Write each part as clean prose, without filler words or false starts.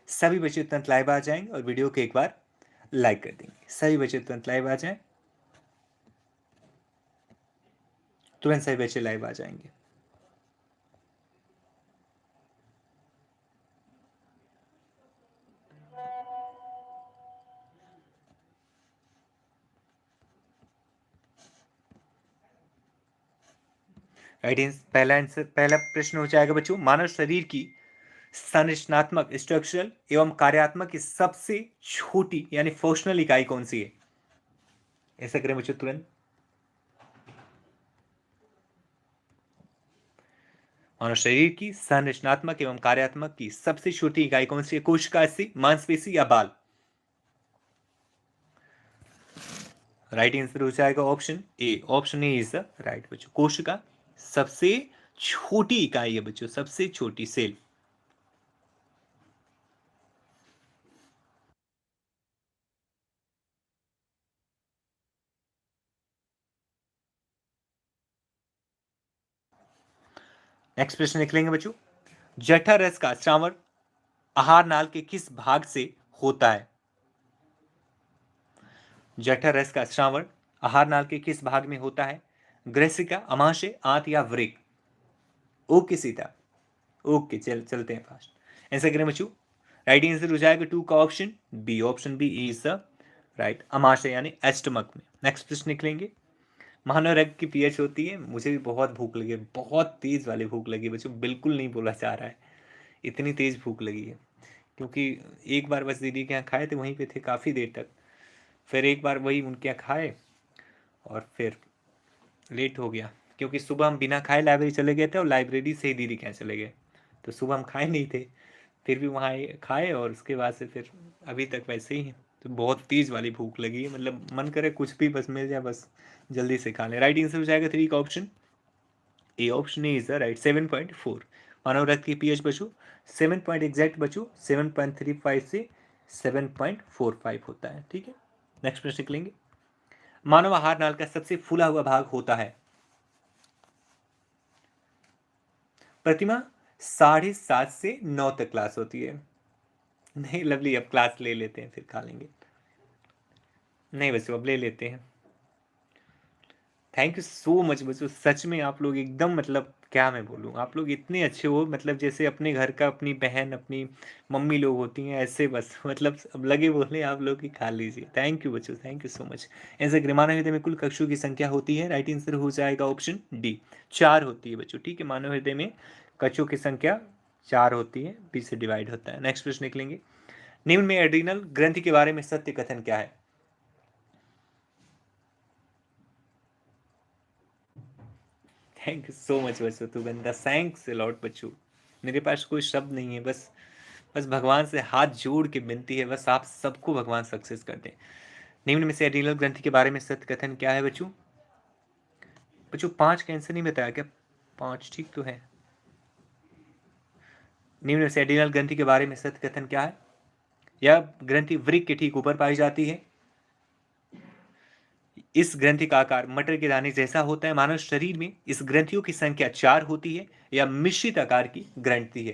सभी बच्चे तुरंत लाइव आ जाएंगे और वीडियो को एक बार लाइक कर देंगे। सभी बच्चे तुरंत लाइव आ जाएं, तुरंत सभी बच्चे लाइव आ जाएंगे। राइट आंसर, पहला प्रश्न हो जाएगा बच्चों, मानव शरीर की संरचनात्मक स्ट्रक्चरल एवं कार्यात्मक की सबसे छोटी यानी फंक्शनल इकाई कौन सी है? ऐसा करें बच्चों तुरंत। मानव शरीर की संरचनात्मक एवं कार्यात्मक की सबसे छोटी इकाई कौन सी है? कोशिका, अस्थि, मांसपेशी या बाल? राइट आंसर हो जाएगा option A. Option A is the right बच्चों। कोशिका सबसे छोटी इकाई है बच्चों, सबसे छोटी सेल। नेक्स्ट प्रश्न लिख लेंगे बच्चों, जठर रस का श्रावण आहार नाल के किस भाग से होता है? जठर रस का श्रावण आहार नाल के किस भाग में होता है? ग्रसिका, अमाशय, आंत या वृक्क? ओके सीता, ओके चलते हैं फास्ट। ऐसा करें बच्चों, राइट आंसर हो जाएगा 2 का option B. Option B is the right, अमाशय यानी एस्टमक में। नेक्स्ट प्रश्न निकलेंगे, मानव रक्त की पीएच होती है। मुझे भी बहुत भूख लगी है, बहुत तेज वाली भूख लगी है बच्चों, बिल्कुल नहीं बोला जा रहा है, इतनी तेज भूख लगी है। क्योंकि एक बार बस दीदी के यहाँ खाए थे, वहीं पे थे काफ़ी देर तक, फिर एक बार वही उनके यहाँ खाए और फिर लेट हो गया, क्योंकि सुबह हम बिना खाए लाइब्रेरी चले गए थे और लाइब्रेरी से ही दीदी के यहाँ चले गए, तो सुबह हम खाए नहीं थे, फिर भी वहाँ खाए और उसके बाद से फिर अभी तक वैसे ही है। तो बहुत तेज़ वाली भूख लगी है, मतलब मन करे कुछ भी बस मिल जाए, बस जल्दी से खा लें। राइट आंसर हो जाएगा 3 का option A. Option A is the right, 7.4। मानव रक्त की पीएच बच्चों 7 पॉइंट एग्जैक्ट बच्चों 7.35 से 7.45 होता है। ठीक है, नेक्स्ट प्रश्न लिख लेंगे, मानव आहार नाल का सबसे फूला हुआ भाग होता है? प्रतिमा 7:30 से 9 तक क्लास होती है। नहीं लवली, अब क्लास ले लेते हैं फिर खा लेंगे। नहीं बच्चों, अब ले लेते हैं। थैंक यू सो मच बच्चों, सच में आप लोग एकदम, मतलब क्या मैं बोलूँ, आप लोग इतने अच्छे हो, मतलब जैसे अपने घर का अपनी बहन अपनी मम्मी लोग होती हैं ऐसे, बस मतलब अब लगे बोलने आप लोग ही खा लीजिए। थैंक यू बच्चों, थैंक यू सो मच। ऐसे मानव हृदय में कुल कक्षों की संख्या होती है? राइट आंसर हो जाएगा ऑप्शन डी, 4 होती है बच्चों। ठीक है, मानव हृदय में कक्षों की संख्या 4 होती है, 20 से डिवाइड होता है। नेक्स्ट प्रश्न निकलेंगे, निम्न में एड्रीनल ग्रंथि के बारे में सत्य कथन क्या है? थैंक यू सो मच बच्चों, तू बंदा, थैंक्स अ लॉट बच्चों। मेरे पास कोई शब्द नहीं है, बस बस भगवान से हाथ जोड़ के विनती है, बस आप सबको भगवान सक्सेस कर दें। निम्न में से एड्रीनल ग्रंथि के बारे में सत्य कथन क्या है बच्चों? बच्चों 5 का आंसर नहीं बताया क्या? 5 ठीक तो है। निम्न में से एड्रीनल ग्रंथि के बारे में सत्य कथन क्या है? यह ग्रंथि वृक्क के ठीक ऊपर पाई जाती है। इस ग्रंथि का आकार मटर के दाने जैसा होता है। मानव शरीर में इस ग्रंथियों की संख्या 4 होती है। यह मिश्रित आकार की ग्रंथि है।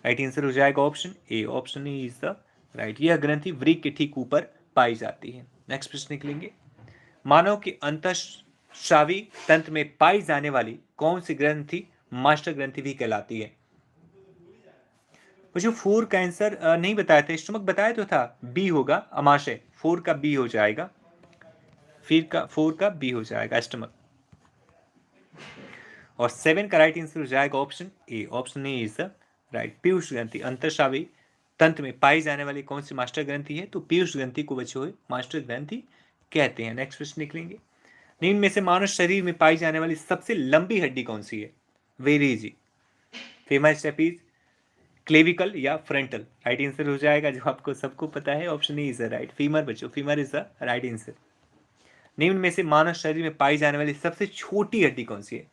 राइट आंसर हो जाएगा option A. Option A is the right, यह ग्रंथि वृक्क के ठीक ऊपर पाई जाती है। नेक्स्ट प्रश्न निकलेंगे, मानव के अंतःस्रावी तंत्र में पाई जाने वाली कौन सी ग्रंथि मास्टर ग्रंथि भी कहलाती है? मुझे 4 का आंसर नहीं बताया था, स्टमक बताया तो था, बी होगा अमाशय। 4 का बी हो जाएगा, फिर का 4 का बी हो जाएगा स्टमक। और 7 का राइट आंसर हो जाएगा option A. Option A is the right, Piyush ग्रंथि अंतःस्रावी तंत्र में पाई जाने वाली कौन सी मास्टर ग्रंथि है? तो पीयूष ग्रंथि को बच्चों मास्टर ग्रंथि कहते हैं। नेक्स्ट प्रश्न निकलेंगे, निम्न में से मानव शरीर में पाई जाने वाली सबसे लंबी हड्डी कौन सी है? Very easy, femur stapes, clavicle या फ्रंटल? राइट आंसर हो जाएगा, जो आपको सबको पता है, option A is the right, femur बच्चों, femur is the right answer. निम्न में से मानव शरीर में पाई जाने वाली सबसे छोटी हड्डी कौन सी है?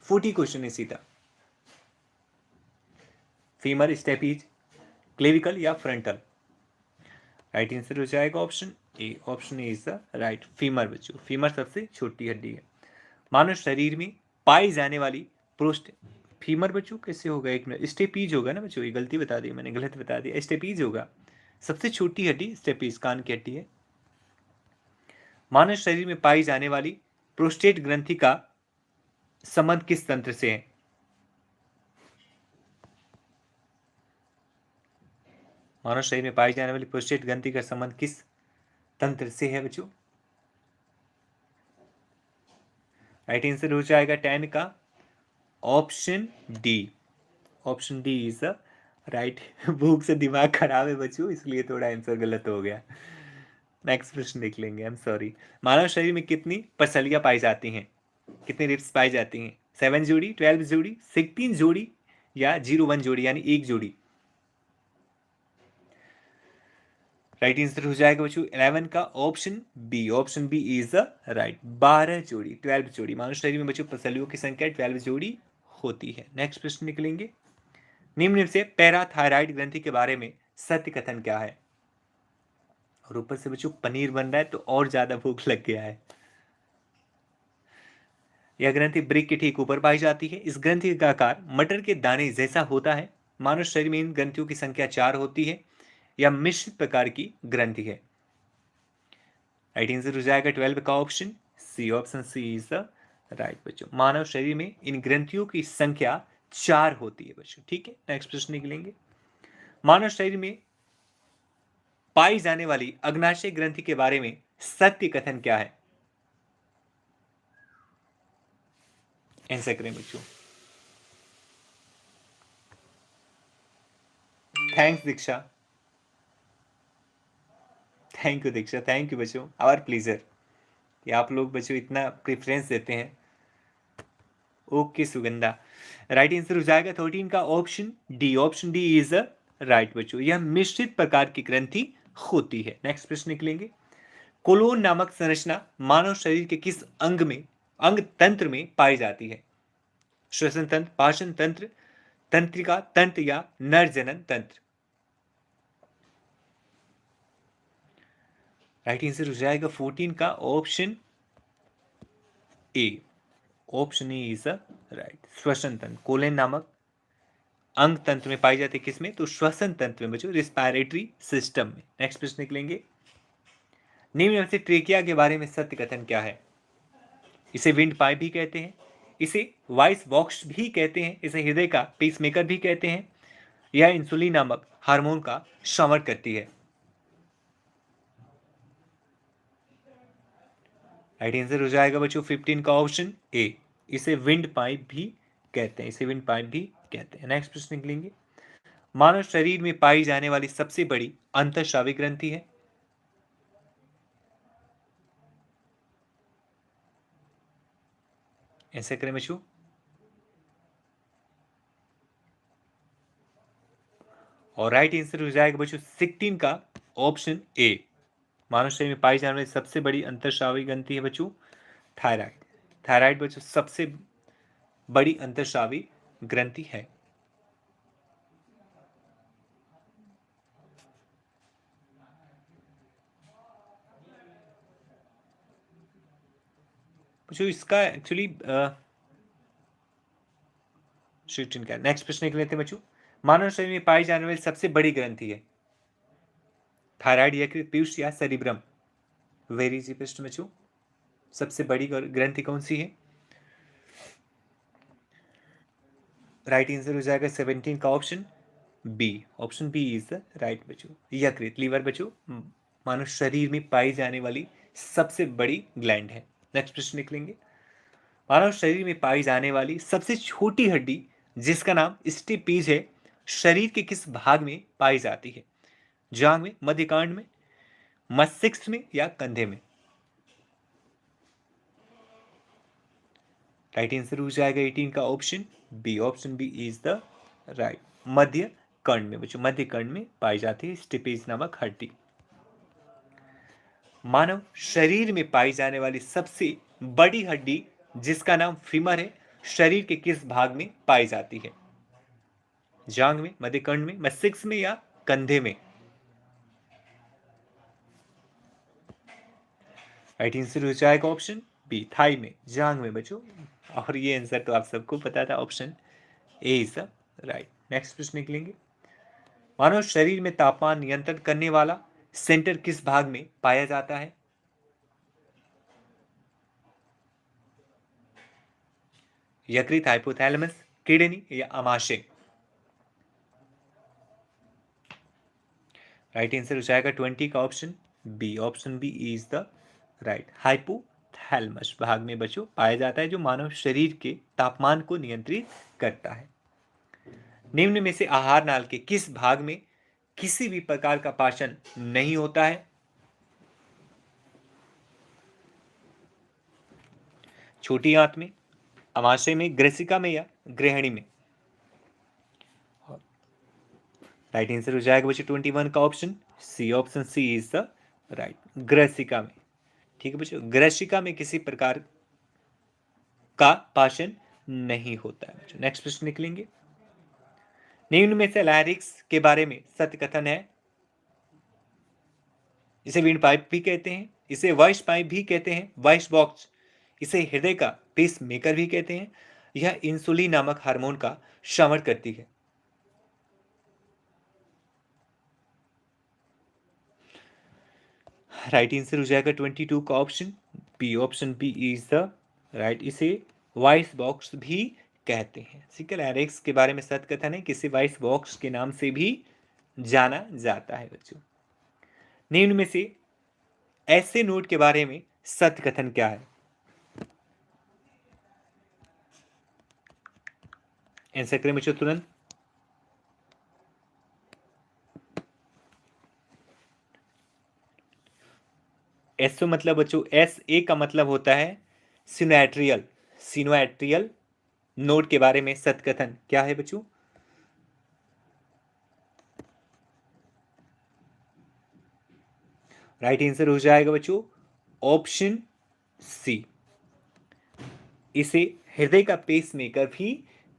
40 क्वेश्चन है सीधा, फीमर, स्टेपीज, क्लेविकल या फ्रंटल? राइट आंसर हो जाएगा option A. Option A is the right, femur बच्चों, फीमर सबसे छोटी हड्डी है। मानव शरीर में पाई जाने वाली फीमर बच्चों कैसे होगा, एक मिनट, स्टेपीज होगा ना बच्चों, ये गलती बता दी मैंने, गलत बता दिया, स्टेपीज होगा। सबसे छोटी हड्डी स्टेपीज, कान की हड्डी है। मानव शरीर में पाई जाने वाली प्रोस्टेट ग्रंथि का संबंध किस तंत्र से है? मानव शरीर में पाई जाने वाली प्रोस्टेट ग्रंथि का संबंध किस तंत्र से है बच्चों? राइट आंसर हो जाएगा 10 का option D. Option D is the right. भूख से दिमाग खराब है बच्चों, इसलिए थोड़ा आंसर गलत हो गया। नेक्स्ट प्रश्न देख लेंगे, आई एम सॉरी। मानव शरीर में कितनी पसलियां पाई जाती हैं, कितनी रिब्स पाई जाती हैं? 7 जोड़ी, 12 जोड़ी, 16 जोड़ी या 01 जोड़ी, यानी एक जोड़ी? राइट आंसर हो जाएगा बच्चों 11 का option B. Option B is the right. 12 जोड़ी, 12 जोड़ी। मानव शरीर में बच्चों पसलियों की संख्या 12 जोड़ी होती है। नेक्स्ट प्रश्न निकलेंगे। निम्न से पैराथायराइड ग्रंथि के बारे में सत्य कथन क्या है? और ऊपर से बच्चों पनीर बन रहा है तो और ज्यादा भूख लग गया है। यह ग्रंथि ब्रिक के ठीक ऊपर पाई जाती है। इस ग्रंथि का आकार मटर के दाने जैसा होता है। मानव शरीर में इन ग्रंथियों की संख्या 4 होती है। यह मिश्रित प्रकार की ग्रंथि है। राइट आंसर हो जाएगा 12 का option C. Option C is the right बच्चों। मानव शरीर में इन ग्रंथियों की संख्या 4 होती है बच्चों। ठीक है, नेक्स्ट प्रश्न निकलेंगे। मानव शरीर में पाई जाने वाली अग्नाशय ग्रंथि के बारे में सत्य कथन क्या है? आंसर करें बच्चों। Thanks Diksha, thank you Diksha, thank you बच्चों, आवर प्लीजर कि आप लोग बच्चों इतना प्रेफरेंस देते हैं। ओके सुगंधा, राइट आंसर हो जाएगा 13 का option D. Option D is right बच्चों। यह मिश्रित प्रकार की ग्रंथि होती है। नेक्स्ट प्रश्न निकलेंगे। कोलोन नामक संरचना मानव शरीर के किस अंग तंत्र में पाई जाती है? श्वसन तंत्र, पाचन तंत्र, तंत्रिका तंत्र या नर जनन तंत्र? राइट आंसर हो जाएगा 14 का option A. Option A is right. श्वसन तंत्र, कोलेन नामक अंग तंत्र में पाई जाती है, किसमें? तो श्वसन तंत्र में बच्चों, रिस्पायरेटरी सिस्टम में। नेक्स्ट प्रश्न निकलेंगे। निम्न में से ट्रेकिया के बारे में सत्य कथन क्या है? इसे विंड पाइप भी कहते हैं, इसे वॉइस बॉक्स भी कहते हैं, इसे हृदय का पेसमेकर भी कहते हैं, यह इंसुलिन नामक हार्मोन का श्रवण करती है। राइट आंसर हो जाएगा बच्चों 15 का ऑप्शन ए। इसे विंड पाइप भी कहते हैं, इसे विंड पाइप भी कहते हैं। नेक्स्ट प्रश्न निकलेंगे। मानव शरीर में पाई जाने वाली सबसे बड़ी अंतःस्रावी ग्रंथि है? ऐसे करें बच्चों। और राइट आंसर हो जाएगा बच्चों 16 का ऑप्शन ए। मानव शरीर में पाई जाने वाली सबसे बड़ी अंतःस्रावी ग्रंथि है बच्चों थायराइड। थायराइड बच्चों सबसे बड़ी अंतःस्रावी ग्रंथि है। बच्चों इसका एक्चुअली शूटिंग का नेक्स्ट प्रश्न निकल लेते हैं बच्चों। मानव शरीर में पाई जाने वाली सबसे बड़ी ग्रंथि है थायराइड, यकृत, पीयूष या सेरिब्रम? वेरी इजी प्रश्न बच्चों। सबसे बड़ी ग्रंथि कौन सी है? राइट आंसर हो जाएगा 17 का option B. Option B is the right बच्चों। यकृत, लीवर बच्चों मानव शरीर में पाई जाने वाली सबसे बड़ी ग्लैंड है। नेक्स्ट प्रश्न निकलेंगे। मानव शरीर में पाई जाने वाली सबसे छोटी हड्डी जिसका नाम स्टेपीज है, शरीर के किस भाग में पाई जाती है? जांग में, मध्यकांड में, मस्तिष्क में या कंधे में? राइट आंसर हो जाएगा 18 का option B. Option B is the right. मध्य कर्ण में बच्चों, मध्य कर्ण में पाई जाती है स्टेपीज नामक हड्डी। मानव शरीर में पाई जाने वाली सबसे बड़ी हड्डी जिसका नाम फीमर है, शरीर के किस भाग में पाई जाती है? जांग में, मध्यकर्ण में, मस्तिष्क में या कंधे में? राइट आंसर हो जाएगा ऑप्शन बी, थाई में, जांग में बच्चों। और ये आंसर तो आप सबको पता था, option A is the right. Next प्रश्न निकलेंगे। मानव शरीर में तापमान नियंत्रण करने वाला सेंटर किस भाग में पाया जाता है? यकृत, हाइपोथैलेमस, किडनी या अमाशय? राइट आंसर हो जाएगा 20 का option B. Option B is the right. Hypothalamus भाग में बच्चों पाया जाता है, जो मानव शरीर के तापमान को नियंत्रित करता है। निम्न में से आहार नाल के किस भाग में किसी भी प्रकार का पाचन नहीं होता है? छोटी आंत में, अमाशय में, ग्रसिका में या ग्रहणी में? राइट आंसर हो जाएगा बच्चों 21 का option C. Option C is the right. ग्रसिका में। ठीक है बच्चों, ग्रसिका में किसी प्रकार का पाचन नहीं होता है। नेक्स्ट प्रश्न निकलेंगे। निम्न में से लैरिक्स के बारे में सत्य कथन है? इसे विंड पाइप भी कहते हैं, इसे वॉइस पाइप भी कहते हैं, वॉइस बॉक्स, इसे हृदय का पेस मेकर भी कहते हैं, यह इंसुलिन नामक हार्मोन का श्रवण करती है। राइट आंसर हो जाएगा 22 का option B. Option B is the right. इसे वॉइस बॉक्स भी कहते हैं। सिकल एरेक्स के बारे में सत्य कथन है, किसी वॉइस बॉक्स के नाम से भी जाना जाता है बच्चों। निम्न में से ऐसे नोट के बारे में सत्य कथन क्या है? आंसर करें बच्चों तुरंत। एसओ मतलब बच्चों एस ए का मतलब होता है सिनोएट्रियल। सिनोएट्रियल नोड के बारे में सत्य कथन क्या है बच्चों? राइट आंसर हो जाएगा बच्चों ऑप्शन सी। इसे हृदय का पेस मेकर भी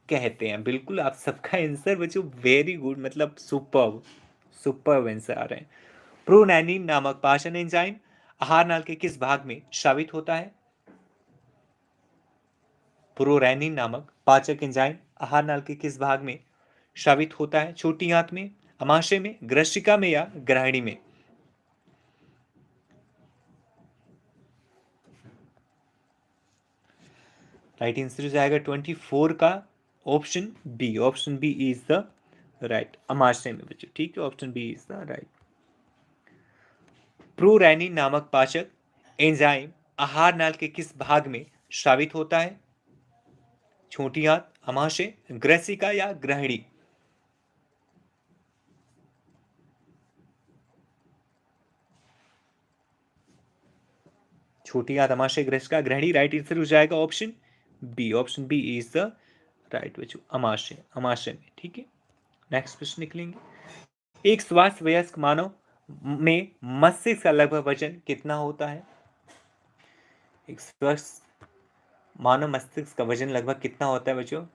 कहते हैं। बिल्कुल आप सबका आंसर बच्चों वेरी गुड, मतलब सुपर्ब सुपर्ब आंसर आ रहे हैं। प्रोनैनिन नामक पाचन एंजाइम आहार नाल के किस भाग में स्रावित होता है? प्रोरैनिन नामक पाचक एंजाइम आहार नाल के किस भाग में स्रावित होता है? छोटी आंत में, अमाशय में, ग्रसिका में या ग्रहणी में? राइट आंसर हो जाएगा 24 का option B. Option B is the right. अमाशय में बच्चों। ठीक है, option B is the right. Prorennin नामक पाचक एंजाइम आहार नाल के किस भाग में स्रावित होता है? छोटी आंत, अमाशय, ग्रसिका या ग्रहणी? छोटी आंत, अमाशय, ग्रसिका, ग्रहणी। राइट आंसर हो जाएगा option B. Option B is the right बच्चों। अमाशय, अमाशय में। ठीक है, नेक्स्ट प्रश्न निकलेंगे। एक स्वस्थ वयस्क मानव में मस्तिष्क का लगभग वजन कितना होता है? एक स्वस्थ मानव मस्तिष्क का वजन लगभग कितना होता है बच्चों?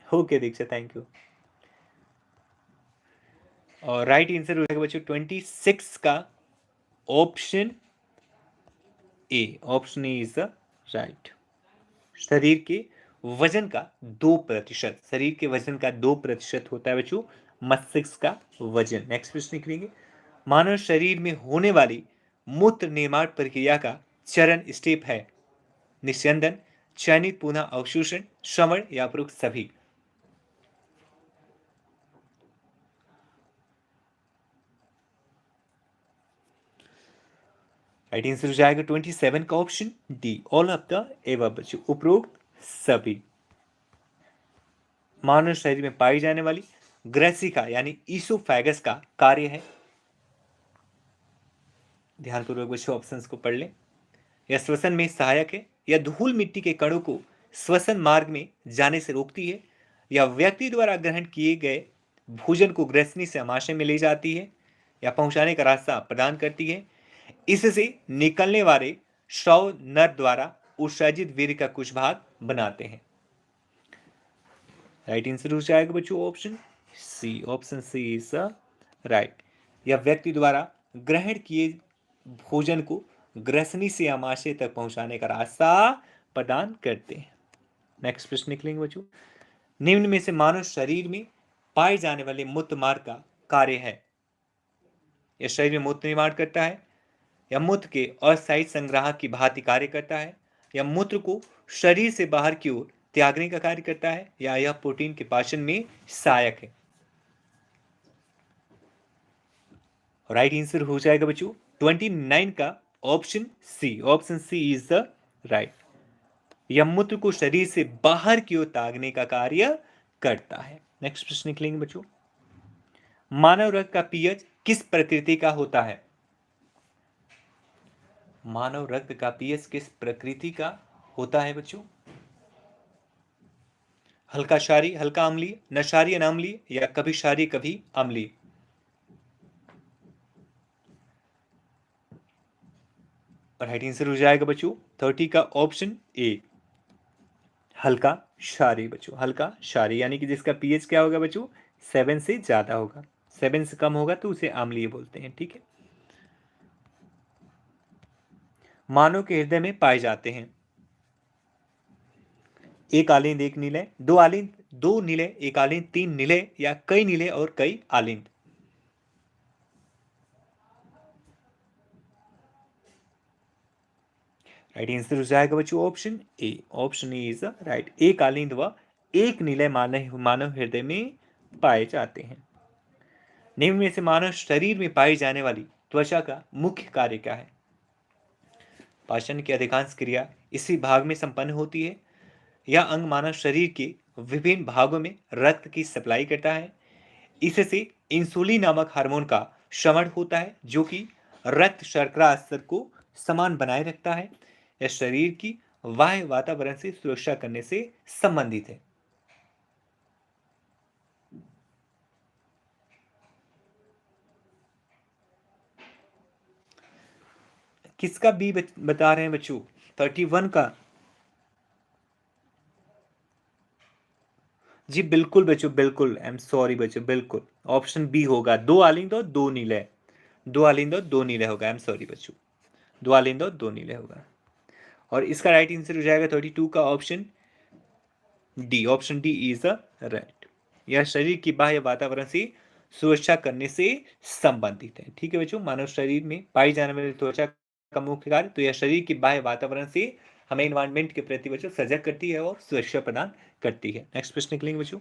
Okay Diksha, thank you. और राइट आंसर हो जाएगा बच्चों 26 का option A. Option A is the right. शरीर के वजन का 2%, शरीर के वजन का 2% होता है बच्चों मस्तिष्क का वजन। नेक्स्ट प्रश्न निकलेंगे। मानव शरीर में होने वाली मूत्र निर्माण प्रक्रिया का चरण स्टेप है? निस्यंदन, चयनित पुनः अवशोषण, श्रवण या उपरोक्त सभी? राइट आंसर हो जाएगा 27 का option D. All of the above बच्चों, उपरोक्त सभी। मानव शरीर में पाई जाने वाली ग्रसिका यानी ईसोफेगस का कार्य है? ध्यानपूर्वक बच्चों ऑप्शंस को पढ़ लें। यह श्वसन में सहायक है, या धूल मिट्टी के कणों को श्वसन मार्ग में जाने से रोकती है, या व्यक्ति द्वारा ग्रहण किए गए भोजन को ग्रसनी से आमाशय में ले जाती है, या पहुंचाने का रास्ता प्रदान करती है। इससे निकलने वाले स्राव नर द्वारा उत्सर्जित वीर्य का कुछ भाग बनाते हैं। राइट आंसर हो जाएगा बच्चों option C. Option C is right. या व्यक्ति द्वारा ग्रहण किए भोजन को ग्रसनी से आमाशय तक पहुंचाने का रास्ता प्रदान करते हैं। नेक्स्ट प्रश्न निकलेंगे बच्चों, निम्न में से मानव शरीर में पाए जाने वाले मूत्र मार्ग का कार्य है। यह शरीर में मूत्र निर्माण करता है, या मूत्र के अस्थायी संग्रह की भांति कार्य करता है, या मूत्र को शरीर से बाहर की ओर त्यागने का कार्य करता है, या यह प्रोटीन के पाचन में सहायक है। राइट आंसर हो जाएगा बच्चों 29 का option C. Option C is the right. यह मूत्र को शरीर से बाहर की ओर तागने का कार्य करता है। नेक्स्ट प्रश्न निकलेंगे बच्चों, मानव रक्त का पीएच किस प्रकृति का होता है। मानव रक्त का पीएच किस प्रकृति का होता है बच्चों। हल्का क्षारीय, हल्का अम्लीय, न क्षारीय न अम्लीय, या कभी क्षारीय कभी अम्लीय। राइट आंसर हो जाएगा बच्चों 30 का ऑप्शन ए, हल्का क्षारीय बच्चों। हल्का क्षारीय यानी कि जिसका पीएच क्या होगा बच्चों 7 से ज्यादा होगा, 7 से कम होगा तो उसे अम्लीय बोलते हैं। ठीक है, मानव के हृदय में पाए जाते हैं एक आलिंद एक निलय, दो आलिंद दो निलय, एक आलिंद तीन निलय, या कई निलय और कई आलिंद। राइट आंसर हो जाएगा बच्चों option A. Option A is right. एक आलिंद व एक निलय मानव हृदय में पाए जाते हैं। निम्न में से मानव शरीर में पाई जाने वाली त्वचा का मुख्य कार्य क्या है। पाचन की अधिकांश क्रिया इसी भाग में संपन्न होती है। यह अंग मानव शरीर के विभिन्न भागों में रक्त की सप्लाई करता है। इससे इंसुलिन नामक हार्मोन का श्रवण होता है जो कि रक्त शर्करा स्तर को समान बनाए रखता है। यह शरीर की बाह्य वातावरण से सुरक्षा करने से संबंधित है। किसका बी बता रहे हैं बच्चों 31 का। जी बिल्कुल बच्चों, बिल्कुल, आई एम सॉरी बच्चों, बिल्कुल ऑप्शन बी होगा। दो आलिंद और दो नीले, दो आलिंद और दो नीले होगा। आई एम सॉरी बच्चों, दो आलिंद और दो नीले होगा। और इसका राइट आंसर हो जाएगा 32 का option D. Option D is a right. यह शरीर की बाह्य वातावरण से सुरक्षा करने से संबंधित है। ठीक है बच्चों, मानव शरीर में पाई जाने वाली त्वचा का मुख्य कार्य, तो यह शरीर की बाह्य वातावरण से हमें इन्वायरमेंट के प्रति बच्चों सजग करती है और सुरक्षा प्रदान करती है। नेक्स्ट प्रश्न निकलेंगे बच्चों,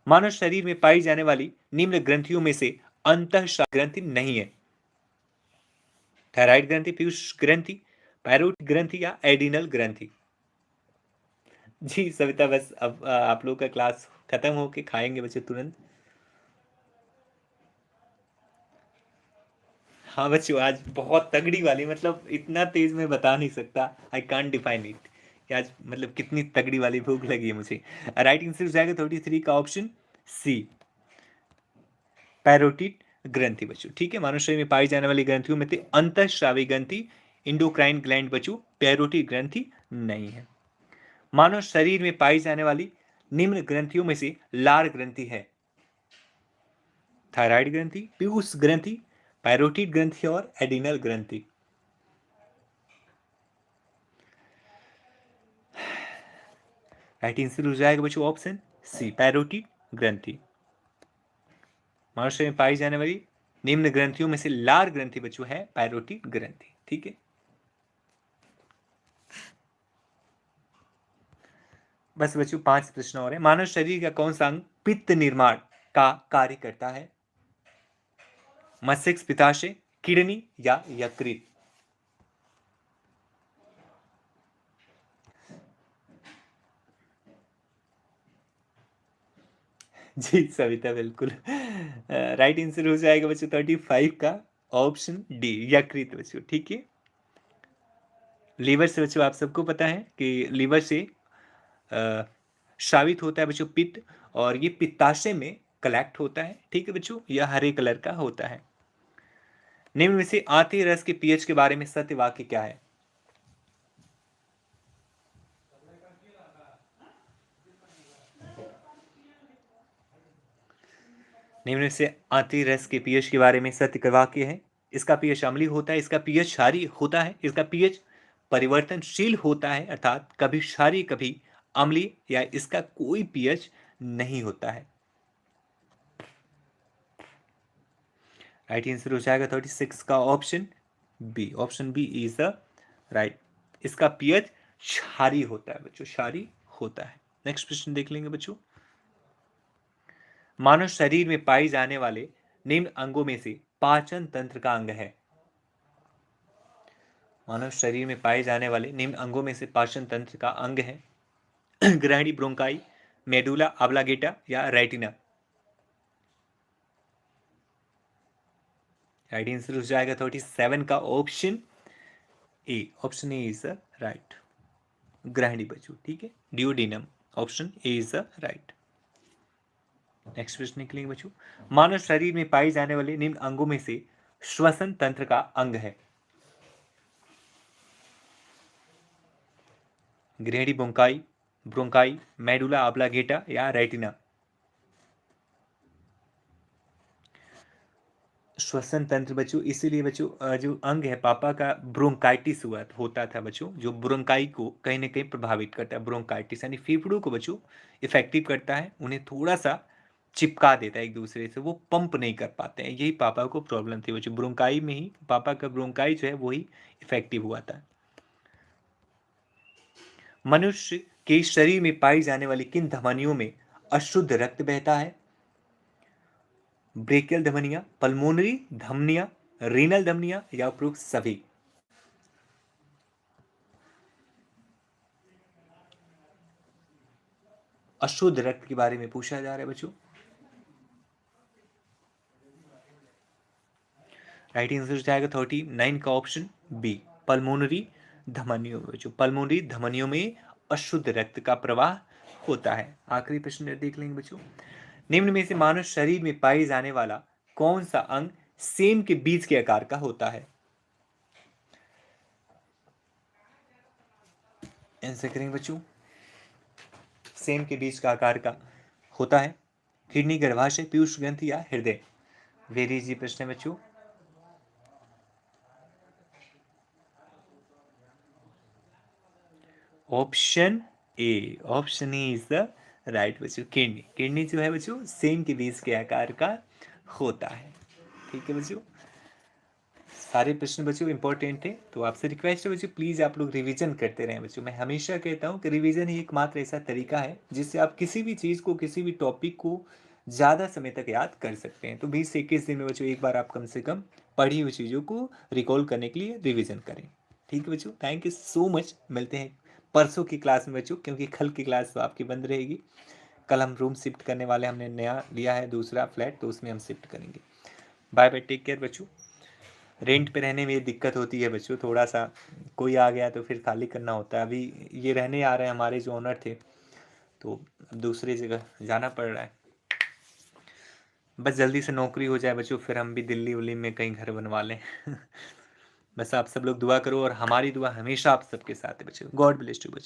मानव शरीर में पाई जाने वाली निम्न ग्रंथियों में से अंतःस्रावी ग्रंथि नहीं है। थायराइड ग्रंथि, पीयूष ग्रंथि, पायरोटिड ग्रंथि, या एडिनल ग्रंथि। जी सविता, बस अब आप लोग का क्लास खत्म होके खाएंगे बच्चे तुरंत। हाँ बच्चों, आज बहुत तगड़ी वाली, मतलब इतना तेज मैं बता नहीं सकता, आई कांट डिफाइन इट कि आज मतलब कितनी तगड़ी वाली भूख लगी है मुझे। राइट आंसर हो जाएगा 33 का ऑप्शन सी, पैरोटिड ग्रंथि बच्चों। ठीक है, मानव शरीर में पाई जाने वाली ग्रंथियों में से अंतःस्रावी ग्रंथि इंडोक्राइन ग्लैंड बच्चों पैरोटिड ग्रंथि नहीं है। मानव शरीर में पाई जाने वाली निम्न ग्रंथियों में से लार ग्रंथि है थायराइड ग्रंथि, पीयूष ग्रंथि, पैरोटिड ग्रंथि और एडिनल ग्रंथि। राइट आंसर हो जाएगा बच्चों ऑप्शन सी, पैरोटिड ग्रंथि। मानव शरीर में पाई जाने वाली निम्न ग्रंथियों में से लार ग्रंथि बच्चों है पैरोटिड ग्रंथि। ठीक है, बस बच्चों 5 प्रश्न और है। मानव शरीर का कौन सा अंग पित्त निर्माण का कार्य करता है। मस्तिष्क, पित्ताशय, किडनी, या यकृत। जी सविता, बिल्कुल राइट आंसर हो जाएगा बच्चों 35 का ऑप्शन डी, यकृत बच्चों। ठीक है, लीवर से बच्चों आप सबको पता है कि लीवर से स्रावित होता है बच्चों पित्त, और ये पित्ताशय में कलेक्ट होता है। ठीक है बच्चों, यह हरे कलर का होता है। निम्न में से आते रस के पीएच के बारे में सत्य वाक्य क्या है। निम्न में से आती रस के पीएच के बारे में सत्य वाक्य है इसका पीएच अम्लीय होता है, इसका पीएच क्षारीय होता है, इसका पीएच परिवर्तनशील होता है, अर्थात कभी क्षारीय कभी अम्लीय, या इसका कोई पीएच नहीं होता है। राइट आंसर हो जाएगा 36 का option B. Option B is the right. इसका पीएच क्षारीय होता है बच्चों, क्षारीय होता है। नेक्स्ट क्वेश्चन देख लेंगे बच्चों। मानव शरीर में पाए जाने वाले निम्न अंगों में से पाचन तंत्र का अंग है। मानव शरीर में पाए जाने वाले निम्न अंगों में से पाचन तंत्र का अंग है ग्रहणी, ब्रोंकाई, मेडुला ऑब्लांगेटा या रेटिना। राइट आंसर हो जाएगा 37 का option A. Option A is the right. ग्रहणी बच्चों, ठीक है, duodenum. Option A is the right. Next question निकलेंगे बच्चों। मानव शरीर में पाए जाने वाले निम्न अंगों में से श्वसन तंत्र का अंग है। ग्रहणी, ब्रोंकाई, ब्रोंकाई, मेडुला ऑब्लांगेटा या रेटिना। श्वसन तंत्र बच्चों, इसीलिए बच्चों जो अंग है पापा का ब्रोंकाइटिस हुआ होता था बच्चों, जो ब्रोंकाई को कहीं ना कहीं प्रभावित करता है। ब्रोंकाइटिस यानी फेफड़ों को बच्चों इफेक्टिव करता है, उन्हें थोड़ा सा चिपका देता है एक दूसरे से, वो पंप नहीं कर पाते हैं। यही पापा को प्रॉब्लम थी बच्चों, ब्रोंकाई में ही पापा का ब्रोंकाई जो है वही इफेक्टिव हुआ था। मनुष्य के शरीर में पाई जाने वाली किन धमनियों में अशुद्ध रक्त बहता है। ब्रेकियल धमनियां, पल्मोनरी धमनियां, रीनल धमनियां या उपरोक्त सभी। अशुद्ध रक्त के बारे में पूछा जा रहा है बच्चों। राइट आंसर जाएगा 39 का ऑप्शन बी, पल्मोनरी धमनियों में। बच्चों पल्मोनरी धमनियों में अशुद्ध रक्त का प्रवाह होता है। आखिरी प्रश्न देख लेंगे बच्चों। निम्न में से मानव शरीर में पाए जाने वाला कौन सा अंग सेम के बीज के आकार का होता है। आंसर करेंगे बच्चों। सेम के बीज का आकार का होता है किडनी, गर्भाशय, पीयूष ग्रंथि या हृदय। वेरी इजी प्रश्न है बच्चों। Option A, option A is the right बच्चों। किडनी, किडनी जो है बच्चों सेम के बीज के आकार का होता है। ठीक है बच्चों, सारे प्रश्न बच्चों इंपॉर्टेंट थे, तो आपसे रिक्वेस्ट है बच्चों प्लीज आप लोग रिवीजन करते रहें बच्चों। मैं हमेशा कहता हूँ कि रिवीजन ही एकमात्र ऐसा तरीका है जिससे आप किसी भी चीज को, किसी भी टॉपिक को ज्यादा समय तक याद कर सकते हैं। तो 20 से 21 दिन में बच्चों एक बार आप कम से कम पढ़ी हुई चीजों को रिकॉल करने के लिए रिविजन करें। ठीक है बच्चों, थैंक यू सो मच। मिलते हैं परसों की क्लास में बच्चों, क्योंकि कल की क्लास तो आपकी बंद रहेगी। कल हम रूम शिफ्ट करने वाले, हमने नया लिया है दूसरा फ्लैट, तो उसमें हम शिफ्ट करेंगे। बाय बाय, टेक केयर बच्चों। रेंट पे रहने में ये दिक्कत होती है बच्चों, थोड़ा सा कोई आ गया तो फिर खाली करना होता है। अभी ये रहने आ रहे हैं, हमारे जो ओनर थे, तो दूसरी जगह जाना पड़ रहा है। बस जल्दी से नौकरी हो जाए बच्चों, फिर हम भी दिल्ली उल्ली में कहीं घर बनवा लें बस आप सब लोग दुआ करो, और हमारी दुआ हमेशा आप सबके साथ है बच्चों। गॉड ब्लेस यू बच्चों।